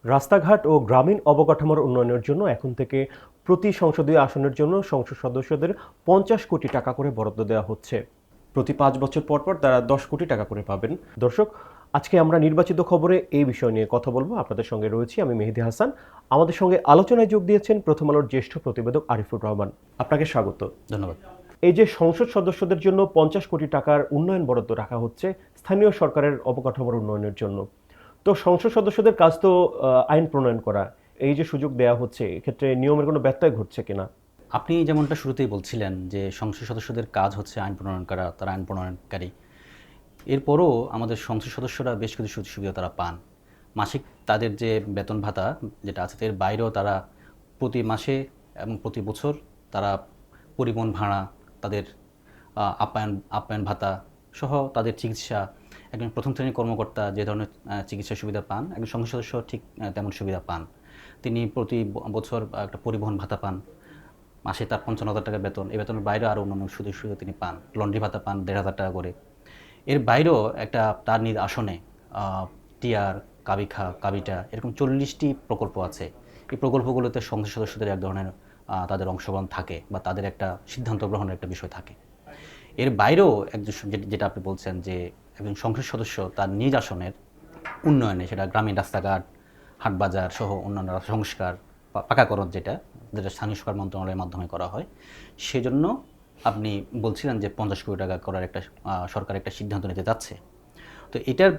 রাস্তাঘাট ও গ্রামীণ অবকাঠামোর উন্নয়নের জন্য এখন থেকে প্রতি সংসদীয় আসনের জন্য সংসদ সদস্যদের 50 কোটি টাকা করে বরাদ্দ দেওয়া হচ্ছে। প্রতি 5 বছর পর পর তারা 10 কোটি টাকা করে পাবেন। দর্শক, আজকে আমরা নির্বাচিত খবরে এই বিষয় নিয়ে কথা বলবো। আপনাদের সঙ্গে রয়েছি আমি মেহেদী হাসান। আমাদের সঙ্গে আলোচনায় যোগ দিয়েছেন প্রথম আলোর জ্যেষ্ঠ প্রতিবেদক আরিফুর রহমান। আপনাকে স্বাগত। ধন্যবাদ। এই যে সংসদ সদস্যদের জন্য 50 কোটি টাকার উন্নয়ন বরাদ্দ রাখা হচ্ছে স্থানীয় সরকারের অবকাঠামোর উন্নয়নের জন্য, তো সংসদ সদস্যদের কাজ তো আইন প্রণয়ন করা। এই যে সুযোগ দেওয়া হচ্ছে, এক্ষেত্রে নিয়মের কোনো ব্যত্যয় ঘটছে কিনা? আপনি যেমনটা শুরুতেই বলছিলেন যে সংসদ সদস্যদের কাজ হচ্ছে আইন প্রণয়ন করা, তারা আইন প্রণয়নকারী। এরপরও আমাদের সংসদ সদস্যরা বেশ কিছু সুযোগ সুবিধা তারা পান। মাসিক তাদের যে বেতন ভাতা যেটা আছে এর বাইরেও তারা প্রতি মাসে এবং প্রতি বছর তারা পরিবহন ভাড়া, তাদের আপ্যায়ন ভাতা সহ তাদের চিকিৎসা, একজন প্রথম শ্রেণীর কর্মকর্তা যে ধরনের চিকিৎসা সুবিধা পান, একজন সংসদ সদস্য ঠিক তেমন সুবিধা পান। তিনি প্রতি বছর একটা পরিবহন ভাতা পান, মাসে তার 55,000 টাকা বেতন, এই বেতনের বাইরে আরও অন্যান্য সুযোগ সুবিধা তিনি পান। লন্ড্রি ভাতা পান 1,500 টাকা করে। এর বাইরেও একটা তার নিজ আসনে টিআর, কাবিখা, কাবিটা এরকম 40টি প্রকল্প আছে। এই প্রকল্পগুলোতে সংসদ সদস্যদের এক ধরনের তাদের অংশগ্রহণ থাকে বা তাদের একটা সিদ্ধান্ত গ্রহণের একটা বিষয় থাকে। এর বাইরেও একজন যেটা আপনি বলছেন যে একজন সংসদ সদস্য তার নিজ আসনের উন্নয়নে, সেটা গ্রামীণ রাস্তাঘাট, হাটবাজার সহ অন্যান্য সংস্কার, পাকাকরণ যেটা স্থানীয় সরকার মন্ত্রণালয়ের মাধ্যমে করা হয়, সেজন্য আপনি বলছিলেন যে 50 কোটি টাকা করার একটা সরকার একটা সিদ্ধান্ত নিতে যাচ্ছে। তো এটার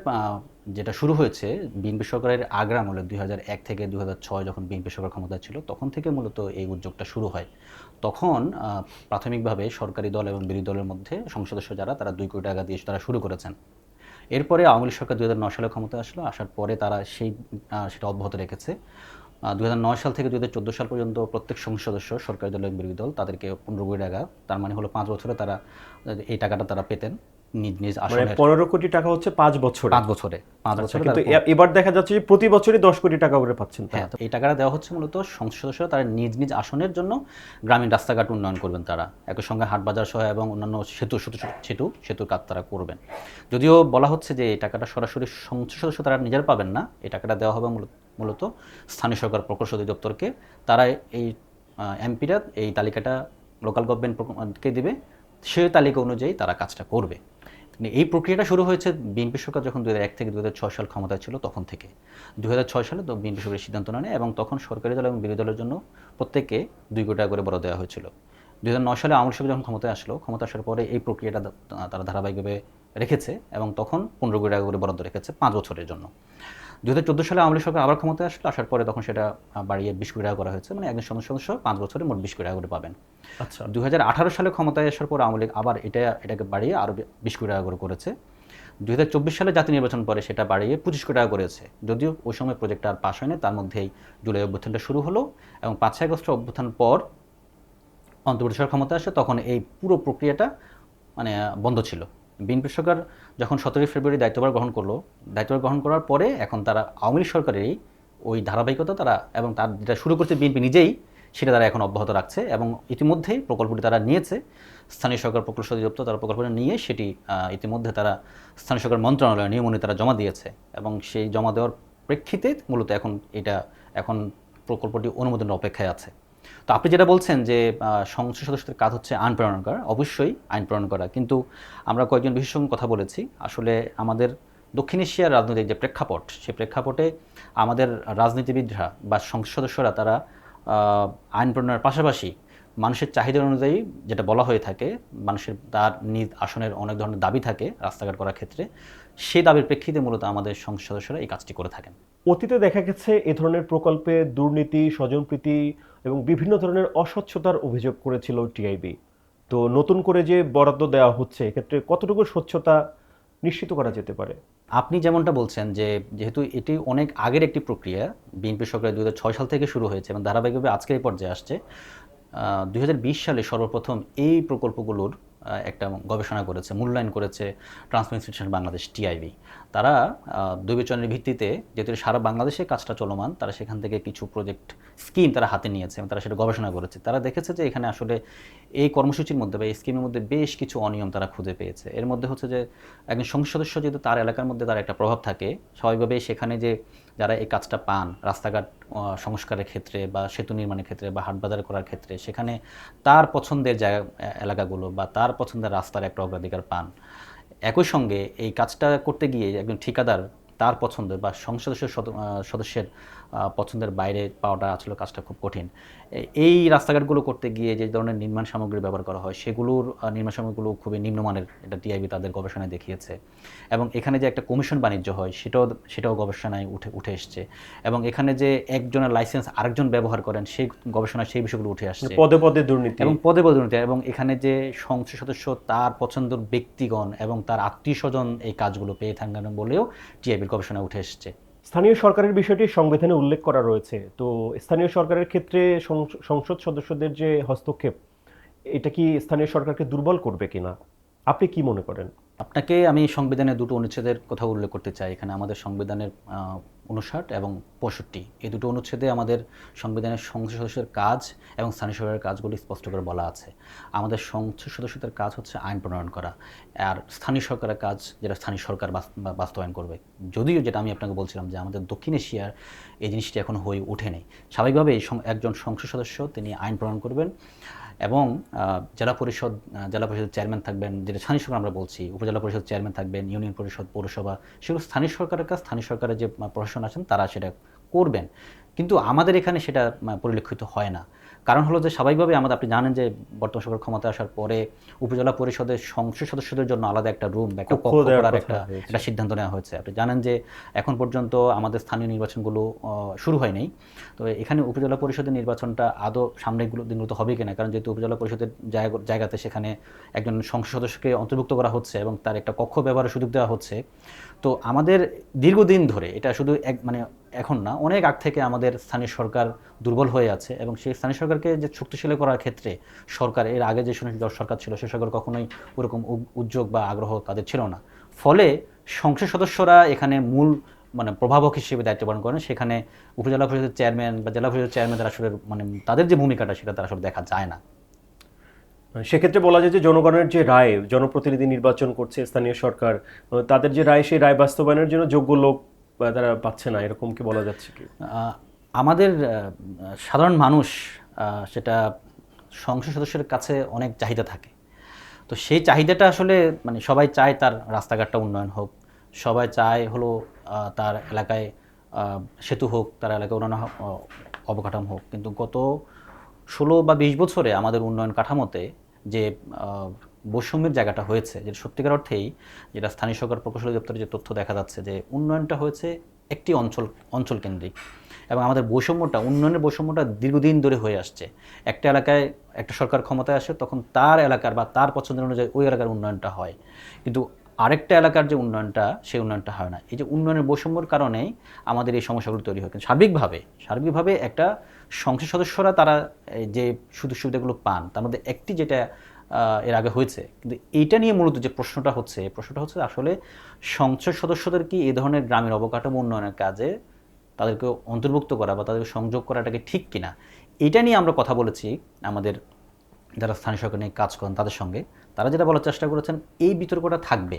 যেটা শুরু হয়েছে বিএনপি সরকারের আগ্রা আমলে 2001 থেকে 2006 যখন বিএনপি সরকার ক্ষমতায় ছিল তখন থেকে মূলত এই উদ্যোগটা শুরু হয়। তখন প্রাথমিকভাবে সরকারি দল এবং বিরোধী দলের মধ্যে সংসদ সদস্য যারা তারা 2 কোটি টাকা দিয়ে তারা শুরু করেছেন। এরপরে আওয়ামী লীগ সরকার 2009 সালে ক্ষমতায় আসলো, আসার পরে তারা সেটা অব্যাহত রেখেছে। 2009 সাল থেকে 2014 সাল পর্যন্ত প্রত্যেক সংসদ সদস্য, সরকারি দল এবং বিরোধী দল, তাদেরকে 15 কোটি টাকা, তার মানে হলো 5 বছরে তারা এই টাকাটা তারা পেতেন নিজ নিজ মানে আসনের। 15 কোটি টাকা হচ্ছে 5 বছরে। 5 বছরে 5 আচ্ছা, বছরে কিন্তু তারা। এবার দেখা যাচ্ছে যে প্রতি বছরই 10 কোটি টাকা করে পাচ্ছেন তারা। হ্যাঁ, তো এই টাকাটা দেওয়া হচ্ছে মূলত সংসদ সদস্যরা তারা নিজ নিজ আসনের জন্য গ্রামীণ রাস্তাঘাট উন্নয়ন করবেন তারা, একই সঙ্গে হাটবাজার সহ এবং অন্যান্য সেতুর কাজ তারা করবেন। যদিও বলা হচ্ছে যে এই টাকাটা সরাসরি সংসদ সদস্য তারা নিজেরা পাবেন না, এই টাকাটা দেওয়া হবে মূলত স্থানীয় সরকার প্রকৌশল অধিদপ্তরকে। তারা এই এমপিরা এই তালিকাটা লোকাল গভর্নমেন্টকে দিবে, সেই তালিকা অনুযায়ী তারা কাজটা করবে। এই প্রক্রিয়াটা শুরু হয়েছে বিএনপি সরকার যখন 2001 থেকে 2006 সাল ক্ষমতায় ছিল তখন থেকে। 2006 সালে তো বিএনপি সরকারের সিদ্ধান্ত নেয় এবং তখন সরকারি দল এবং বিরোধী দলের জন্য প্রত্যেককে 2 কোটি টাকা করে বরাদ্দ দেওয়া হয়েছিল। 2009 সালে আওয়ামী লীগ সরকার যখন ক্ষমতায় আসলো, ক্ষমতা আসার পরে এই প্রক্রিয়াটা তারা ধারাবাহিকভাবে রেখেছে এবং তখন 15 কোটি টাকা করে বরাদ্দ রেখেছে 5 বছরের জন্য। 2014 সালে আওয়ামী লীগ সরকার আবার ক্ষমতায় আসলো, আসার পরে তখন সেটা বাড়িয়ে 20 কোটি টাকা করা হয়েছে, মানে একজন সংসদ সদস্য 5 বছরে মোট 20 কোটি টাকা করে পাবেন। আচ্ছা, 2018 সালে ক্ষমতায় আসার পর আওয়ামী লীগ আবার এটাকে বাড়িয়ে আরও 20 কোটি টাকা করে করেছে। 2024 সালে জাতীয় নির্বাচন পরে সেটা বাড়িয়ে 25 কোটি টাকা করেছে। যদিও ওই সময় প্রজেক্টটা আর পাস হয়নি, তার মধ্যেই জুলাই অভ্যুত্থানটা শুরু হলো এবং 5 আগস্ট অভ্যুত্থান পর অন্তর্বর্তী সরকার ক্ষমতায় আসে, তখন এই পুরো প্রক্রিয়াটা মানে বন্ধ ছিল। বিএনপি সরকার যখন 17 ফেব্রুয়ারি দায়িত্বভার গ্রহণ করার পরে এখন তারা আওয়ামী লীগ সরকারেরই ওই ধারাবাহিকতা তারা এবং তার যেটা শুরু করছে বিএনপি নিজেই, সেটা তারা এখন অব্যাহত রাখছে এবং ইতিমধ্যেই প্রকল্পটি তারা নিয়েছে। স্থানীয় সরকার প্রকৌশল অধিদপ্তর তারা প্রকল্পটা নিয়ে সেটি ইতিমধ্যে তারা স্থানীয় সরকার মন্ত্রণালয়ে নিয়ম অনুযায়ী তারা জমা দিয়েছে এবং সেই জমা দেওয়ার প্রেক্ষিতে মূলত এখন প্রকল্পটি অনুমোদনের অপেক্ষায় আছে। তো আপনি যেটা বলছেন যে সংসদ সদস্যদের কাজ হচ্ছে আইন প্রণয়ন করা, অবশ্যই আইন প্রণয়ন করা, কিন্তু আমরা কয়েকজন বিশেষজ্ঞ কথা বলেছি। আসলে আমাদের দক্ষিণ এশিয়ার রাজনৈতিক যে প্রেক্ষাপট, সেই প্রেক্ষাপটে আমাদের রাজনীতিবিদরা বা সংসদ সদস্যরা তারা আইন প্রণয়নের পাশাপাশি মানুষের চাহিদা অনুযায়ী যেটা বলা হয়ে থাকে, মানুষের তার নিজ আসনের অনেক ধরনের দাবি থাকে রাস্তাঘাট করার ক্ষেত্রে, সেই দাবির প্রেক্ষিতে মূলত আমাদের সংসদ সদস্যরা এই কাজটি করে থাকেন। অতীতে দেখা গেছে এ ধরনের প্রকল্পে দুর্নীতি, স্বজনপ্রীতি এবং বিভিন্ন ধরনের অস্বচ্ছতার অভিযোগ করেছিল টিআইবি। তো নতুন করে যে বরাদ্দ দেওয়া হচ্ছে, এক্ষেত্রে কতটুকু স্বচ্ছতা নিশ্চিত করা যেতে পারে? আপনি যেমনটা বলছেন যে যেহেতু এটি অনেক আগের একটি প্রক্রিয়া, বিএনপি সরকার 2006 সাল থেকে শুরু হয়েছে এবং ধারাবাহিকভাবে আজকের এই পর্যায়ে আসছে। 2020 সালে সর্বপ্রথম এই প্রকল্পগুলোর একটা গবেষণা করেছে, মূল্যায়ন করেছে ট্রান্সপারেন্সি ইন্টারন্যাশনাল বাংলাদেশ, টিআইবি। তারা বিবেচনার ভিত্তিতে যেহেতু সারা বাংলাদেশে কাজটা চলমান, তারা সেখান থেকে কিছু প্রজেক্ট স্কিম তারা হাতে নিয়েছে এবং তারা সেটা গবেষণা করেছে। তারা দেখেছে যে এখানে আসলে এই কর্মসূচির মধ্যে বা এই স্কিমের মধ্যে বেশ কিছু অনিয়ম তারা খুঁজে পেয়েছে। এর মধ্যে হচ্ছে যে একজন সংসদ সদস্য যেহেতু তার এলাকার মধ্যে তার একটা প্রভাব থাকে, স্বাভাবিকভাবেই সেখানে যে যারা এই কাজটা পান রাস্তাঘাট সংস্কারের ক্ষেত্রে বা সেতু নির্মাণের ক্ষেত্রে বা হাট বাজার করার ক্ষেত্রে, সেখানে তার পছন্দের জায়গা এলাকাগুলো বা তার পছন্দের রাস্তার একটা অগ্রাধিকার পান। একই সঙ্গে এই কাজটা করতে গিয়ে একজন ঠিকাদার তার পছন্দের বা সংসদ সদস্যের পছন্দের বাইরে পাওয়াটা আসলে কাজটা খুব কঠিন। এই রাস্তাঘাটগুলো করতে গিয়ে যে ধরনের নির্মাণ সামগ্রী ব্যবহার করা হয় সেগুলোর নির্মাণ সামগ্রীগুলো খুবই নিম্নমানের, এটা টিআইবি তাদের গবেষণায় দেখিয়েছে। এবং এখানে যে একটা কমিশন বাণিজ্য হয় সেটাও গবেষণায় উঠে এসছে। এবং এখানে যে একজনের লাইসেন্স আরেকজন ব্যবহার করেন সেই গবেষণায় সেই বিষয়গুলো উঠে আসছে, পদে পদে দুর্নীতি এবং পদে পদে দুর্নীতি। এবং এখানে যে সংসদ সদস্য তার পছন্দের ব্যক্তিগণ এবং তার আত্মীয় স্বজন এই কাজগুলো পেয়ে থাকেন বলেও টিআইবির গবেষণায় উঠে এসছে। স্থানীয় সরকারের বিষয়টি সংবিধানে উল্লেখ করা রয়েছে। তো স্থানীয় সরকারের ক্ষেত্রে সংসদ সদস্যদের যে হস্তক্ষেপ, এটা কি স্থানীয় সরকারকে দুর্বল করবে কিনা, আপনি কি মনে করেন? আপনাকে আমি সংবিধানের দুটো অনুচ্ছেদের কথা উল্লেখ করতে চাই। এখানে আমাদের সংবিধানের 59 এবং 65, এই দুটো অনুচ্ছেদে আমাদের সংবিধানের সংসদ সদস্যের কাজ এবং স্থানীয় সরকারের কাজগুলি স্পষ্ট করে বলা আছে। আমাদের সংসদ সদস্যদের কাজ হচ্ছে আইন প্রণয়ন করা, আর স্থানীয় সরকারের কাজ যেটা স্থানীয় সরকার বাস্তবায়ন করবে। যদিও যেটা আমি আপনাকে বলছিলাম যে আমাদের দক্ষিণ এশিয়ার এই জিনিসটি এখন হয়ে ওঠেনি। স্বাভাবিকভাবেই একজন সংসদ সদস্য তিনি আইন প্রণয়ন করবেন এবং জেলা পরিষদের চেয়ারম্যান থাকবেন, যেটা স্থানীয় সরকার আমরা বলছি, উপজেলা পরিষদ চেয়ারম্যান থাকবেন, ইউনিয়ন পরিষদ, পৌরসভা, সেগুলো স্থানীয় সরকারের কাজ। স্থানীয় সরকারের যে প্রশাসন আছেন তারা সেটা করবেন। কিন্তু আমাদের এখানে সেটা পরিলক্ষিত হয় না। কারণ হলো যে স্বাভাবিকভাবে আপনি জানেন যে বর্তমান সরকার ক্ষমতায় আসার পরে উপজেলা পরিষদের সংসদ সদস্যদের জন্য আলাদা একটা রুম বা একটা কক্ষ করার একটা সিদ্ধান্ত নেওয়া হয়েছে। আপনি জানেন যে এখন পর্যন্ত আমাদের স্থানীয় নির্বাচনগুলো শুরু হয় নাই। তো এখানে উপজেলা পরিষদের নির্বাচনটা আদৌ সামনের দিনগুলো হবে কিনা, কারণ যেহেতু উপজেলা পরিষদের জায়গাতে সেখানে একজন সংসদ সদস্যকে অন্তর্ভুক্ত করা হচ্ছে এবং তার একটা কক্ষ ব্যবহারের সুযোগ দেওয়া হচ্ছে। তো আমাদের দীর্ঘদিন ধরে, এটা শুধু এখন না, অনেক আগ থেকে আমাদের স্থানীয় সরকার দুর্বল হয়ে আছে এবং সেই স্থানীয় সরকারকে যে শক্তিশালী করার ক্ষেত্রে সরকার, এর আগে যে সরকার ছিল সে সরকার কখনোই ওরকম উদ্যোগ বা আগ্রহ তাদের ছিল না। ফলে সংসদ সদস্যরা এখানে মূল প্রভাবক হিসেবে দায়িত্ব পালন করেন। সেখানে উপজেলা পরিষদের চেয়ারম্যান বা জেলা পরিষদের চেয়ারম্যান তারা আসলে তাদের যে ভূমিকাটা সেটা তারা আসলে দেখা যায় না। সেক্ষেত্রে বলা যায় যে জনগণের যে রায়, জনপ্রতিনিধি নির্বাচন করছে স্থানীয় সরকার, তাদের যে রায়, সেই রায় বাস্তবায়নের জন্য যোগ্য লোক তারা পাচ্ছে না, এরকম কি বলা যাচ্ছে কি? আমাদের সাধারণ মানুষ, সেটা সংসদ সদস্যের কাছে অনেক চাহিদা থাকে। তো সেই চাহিদাটা আসলে সবাই চায় তার রাস্তাঘাটটা উন্নয়ন হোক, সবাই চায় হলো তার এলাকায় সেতু হোক, তার এলাকায় অন্যান্য অবকাঠামো হোক। কিন্তু গত 16 বা 20 বছরে আমাদের উন্নয়ন কাঠামোতে যে বৈষম্যের জায়গাটা হয়েছে, যেটা সত্যিকার অর্থেই যেটা স্থানীয় সরকার প্রকৌশলী দপ্তরের যে তথ্য দেখা যাচ্ছে যে উন্নয়নটা হয়েছে একটি অঞ্চল কেন্দ্রিক এবং আমাদের উন্নয়নের বৈষম্যটা দীর্ঘদিন ধরে হয়ে আসছে। একটা এলাকায় একটা সরকার ক্ষমতায় আসে, তখন তার এলাকার বা তার পছন্দের অনুযায়ী ওই এলাকার উন্নয়নটা হয়, কিন্তু আরেকটা এলাকার যে উন্নয়নটা সেই উন্নয়নটা হয় না। এই যে উন্নয়নের বৈষম্যর কারণেই আমাদের এই সমস্যাগুলো তৈরি হয়। কিন্তু সার্বিকভাবে একটা সংসদ সদস্যরা তারা যে সুযোগ সুবিধাগুলো পান তার মধ্যে একটি যেটা এর আগে হয়েছে, কিন্তু এইটা নিয়ে মূলত যে প্রশ্নটা হচ্ছে আসলে সংসদ সদস্যদের কি এই ধরনের গ্রামের অবকাঠামো উন্নয়নের কাজে তাদেরকে অন্তর্ভুক্ত করা বা তাদেরকে সংযোগ করাটাকে ঠিক কিনা, এটা নিয়ে আমরা কথা বলেছি আমাদের যারা স্থানীয় সরকার নিয়ে কাজ করেন তাদের সঙ্গে। তারা যেটা বলার চেষ্টা করেছেন, এই বিতর্কটা থাকবে।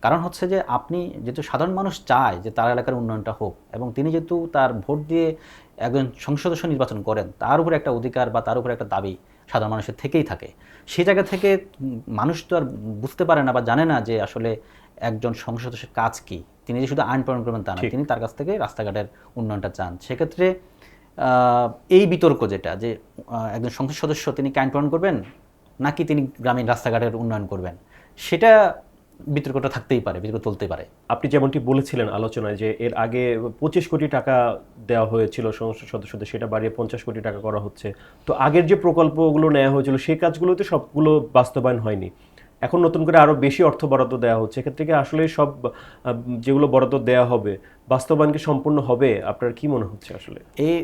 কারণ হচ্ছে যে আপনি যেহেতু সাধারণ মানুষ চায় যে তার এলাকার উন্নয়নটা হোক এবং তিনি যেহেতু তার ভোট দিয়ে একজন সংসদ সদস্য নির্বাচন করেন, তার উপরে একটা অধিকার বা তার উপরে একটা দাবি সাধারণ মানুষের থেকেই থাকে। সেই জায়গা থেকে মানুষ তো আর বুঝতে পারে না বা জানে না যে আসলে একজন সংসদ সদস্যের কাজ কী। তিনি যে শুধু আইন প্রণয়ন করবেন তা না, তিনি তার কাছ থেকে রাস্তাঘাটের উন্নয়নটা চান। সেক্ষেত্রে এই বিতর্ক যেটা যে একজন সংসদ সদস্য তিনি কি আইন প্রণয়ন করবেন নাকি তিনি গ্রামীণ রাস্তাঘাটের উন্নয়ন করবেন, সেটা বিতর্কটা থাকতেই পারে, বিতর্ক চলতেই পারে। আপনি যেমনটি বলেছিলেন আলোচনায় যে এর আগে 25 কোটি টাকা দেওয়া হয়েছিল সংসদ সদস্যদের, সেটা বাড়িয়ে 50 কোটি টাকা করা হচ্ছে। তো আগের যে প্রকল্পগুলো নেওয়া হয়েছিল সেই কাজগুলোতে সবগুলো বাস্তবায়ন হয়নি। এখন নতুন করে আরো বেশি অর্থ বরাদ্দ দেওয়া হচ্ছে, এক্ষেত্রে কি আসলে সব যেগুলো বরাদ্দ দেওয়া হবে বাস্তবায়ন কি সম্পূর্ণ হবে? আপনার কি মনে হচ্ছে আসলে? এই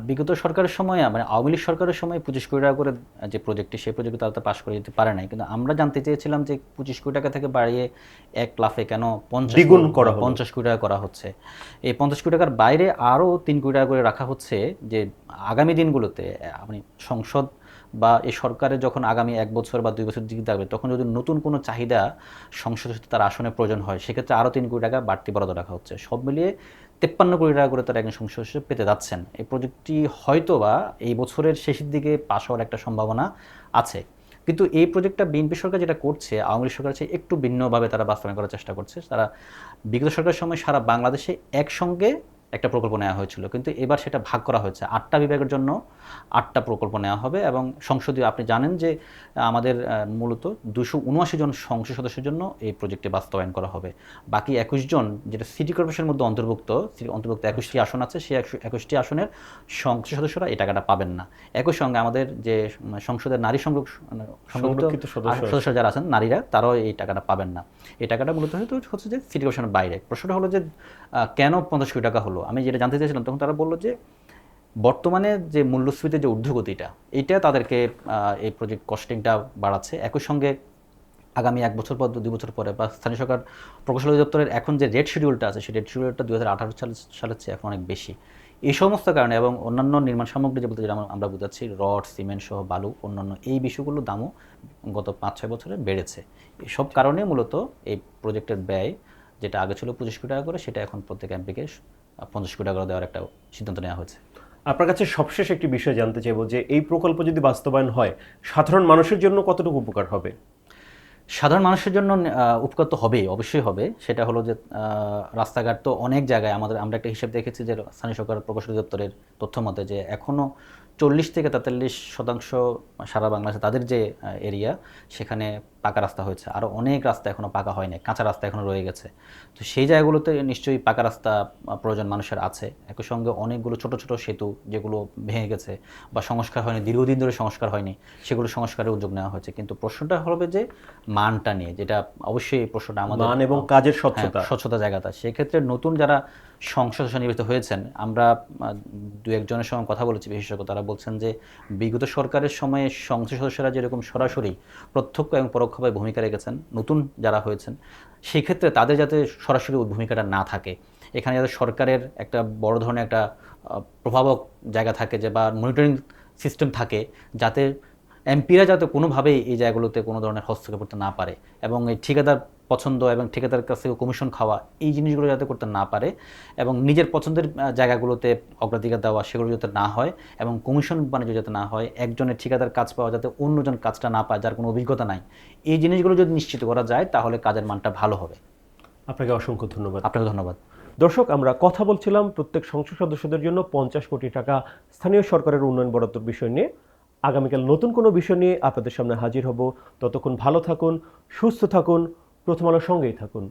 বিগত সরকারের সময় মানে আওয়ামী লীগ সরকারের সময় 25 কোটি টাকা করে যে প্রজেক্টটি, সেই প্রজেক্ট তারা তো পাশ করে দিতে পারে নাই, কিন্তু আমরা জানতে চেয়েছিলাম যে 25 কোটি টাকা থেকে বাড়িয়ে এক লাফে কেন দ্বিগুণ করা হলো? 50 কোটি টাকা করা হচ্ছে। এই 50 কোটি টাকার বাইরে আরও 3 কোটি টাকা করে রাখা হচ্ছে যে আগামী দিনগুলোতে মানে সংসদ বা এই সরকারের যখন আগামী 1 বছর বা 2 বছর দিকে থাকবে, তখন যদি নতুন কোনো চাহিদা সংসদে তার আসনে প্রয়োজন হয়, সেক্ষেত্রে আরও 3 কোটি টাকা বাড়তি বরাদ্দ রাখা হচ্ছে। সব মিলিয়ে 53 কোটি টাকা করে তারা একজন সংসদ সদস্য পেতে যাচ্ছেন। এই প্রজেক্টটি হয়তো বা এই বছরের শেষের দিকে পাশ হওয়ার একটা সম্ভাবনা আছে। কিন্তু এই প্রজেক্টটা বিএনপি সরকার যেটা করছে, আওয়ামী লীগ সরকার চেয়ে একটু ভিন্নভাবে তারা বাস্তবায়ন করার চেষ্টা করছে। তারা বিগত সরকারের সময় সারা বাংলাদেশে একসঙ্গে একটা প্রকল্প নেওয়া হয়েছিল, কিন্তু এবার সেটা ভাগ করা হয়েছে। 8টা বিভাগের জন্য 8টা প্রকল্প নেওয়া হবে এবং সংসদীয়, আপনি জানেন যে আমাদের মূলত 279 জন সংসদ সদস্যের জন্য এই প্রজেক্টে বাস্তবায়ন করা হবে। বাকি 21 জন, যেটা সিটি কর্পোরেশনের মধ্যে অন্তর্ভুক্ত 21টি আসন আছে, সেই 21টি আসনের সংসদ সদস্যরা এই টাকাটা পাবেন না। একই সঙ্গে আমাদের যে সংসদের নারী সংরক্ষিত সদস্য যারা আছেন নারীরা, তারাও এই টাকাটা পাবেন না। এই টাকাটা মূলত হচ্ছে যে সিটি কর্পোরেশনের বাইরে। প্রশ্নটা হলো যে কেন 50 কোটি টাকা হলো? আমি যেটা জানতে চাইছিলাম, তখন তারা বললো যে বর্তমানে যে মূল্যস্ফীতির যে ঊর্ধ্বগতিটা, এইটা তাদেরকে এই প্রজেক্ট কস্টিংটা বাড়াচ্ছে। একই সঙ্গে আগামী 1 বছর পর 2 বছর পরে বা স্থানীয় সরকার প্রকৌশল অধিদপ্তরের এখন যে রেট শিডিউলটা আছে, সেই রেট শিডিউলটা 2018 সালের চেয়ে এখন অনেক বেশি। এই সমস্ত কারণে এবং অন্যান্য নির্মাণ সামগ্রী যে বলতে, যেটা আমরা বুঝাচ্ছি রড, সিমেন্ট সহ বালু, অন্যান্য এই বিষয়গুলোর দামও গত 5-6 বছরে বেড়েছে। এসব কারণে মূলত এই প্রজেক্টের ব্যয়, যেটা আগে ছিল 25 কোটি টাকা করে, সেটা এখন প্রত্যেক এমপিকে 50 কোটি টাকা করে দেওয়ার একটা সিদ্ধান্ত নেওয়া হয়েছে। আপনার কাছে সবশেষ একটি বিষয় জানতে চাইবো যে এই প্রকল্প যদি বাস্তবায়ন হয় সাধারণ মানুষের জন্য কতটুকু উপকার হবে? সাধারণ মানুষের জন্য উপকার তো হবেই, অবশ্যই হবে। সেটা হলো যে রাস্তাঘাট তো অনেক জায়গায় আমরা একটা হিসেব দেখেছি যে স্থানীয় সরকার প্রকৌশল দপ্তরের তথ্য মতে যে এখনও 40-43% সারা বাংলাদেশে তাদের যে এরিয়া, সেখানে পাকা রাস্তা হয়েছে। আরও অনেক রাস্তা এখনও পাকা হয়নি, কাঁচা রাস্তা এখনও রয়ে গেছে। তো সেই জায়গাগুলোতে নিশ্চয়ই পাকা রাস্তা প্রয়োজন মানুষের আছে। একই সঙ্গে অনেকগুলো ছোট ছোট সেতু যেগুলো ভেঙে গেছে বা সংস্কার হয়নি, দীর্ঘদিন ধরে সংস্কার হয়নি, সেগুলো সংস্কারের উদ্যোগ নেওয়া হয়েছে। কিন্তু প্রশ্নটা হবে যে মানটা নিয়ে, যেটা অবশ্যই প্রশ্নটা আমাদের মান এবং কাজের স্বচ্ছতা জায়গাটা। সেক্ষেত্রে নতুন যারা সংসদ সদস্য নির্বাচিত হয়েছেন, আমরা 2-1 জনের সঙ্গে কথা বলেছি বিশেষজ্ঞ, তারা বলছেন যে বিগত সরকারের সময়ে সংসদ সদস্যরা যেরকম সরাসরি প্রত্যক্ষ এবং পরোক্ষভাবে ভূমিকা রেখেছেন, নতুন যারা হয়েছেন সেই ক্ষেত্রে তাদের যাতে সরাসরি ভূমিকাটা না থাকে, এখানে যাতে সরকারের একটা বড় ধরনের একটা প্রভাবক জায়গা থাকে, যে বা মনিটরিং সিস্টেম থাকে, যাতে এমপিরা যাতে কোনোভাবেই এই জায়গাগুলোতে কোনো ধরনের হস্তক্ষেপ করতে না পারে, এবং এই ঠিকাদার পছন্দ এবং ঠিকাদারের কাছ থেকে কমিশন খাওয়া, এই জিনিসগুলো যাতে করতে না পারে, এবং নিজের পছন্দের জায়গাগুলোতে অগ্রাধিকার দেওয়া, সেগুলো যাতে না হয়, এবং কমিশন বাণিজ্য যাতে না হয়, একজনের ঠিকাদার কাজ পাওয়া যাতে অন্যজন কাজটা না পায় যার কোনো অভিজ্ঞতা নাই। এই জিনিসগুলো যদি নিশ্চিত করা যায়, তাহলে কাজের মানটা ভালো হবে। আপনাকে অসংখ্য ধন্যবাদ। আপনাকে ধন্যবাদ। দর্শক, আমরা কথা বলছিলাম প্রত্যেক সংসদ সদস্যদের জন্য 50 কোটি টাকা স্থানীয় সরকারের উন্নয়ন বরাদ্দর বিষয় নিয়ে। আগামীকাল নতুন কোনো বিষয় নিয়ে আপনাদের সামনে হাজির হব। ততক্ষণ ভালো থাকুন, সুস্থ থাকুন, প্রথম আলোর সঙ্গেই থাকুন।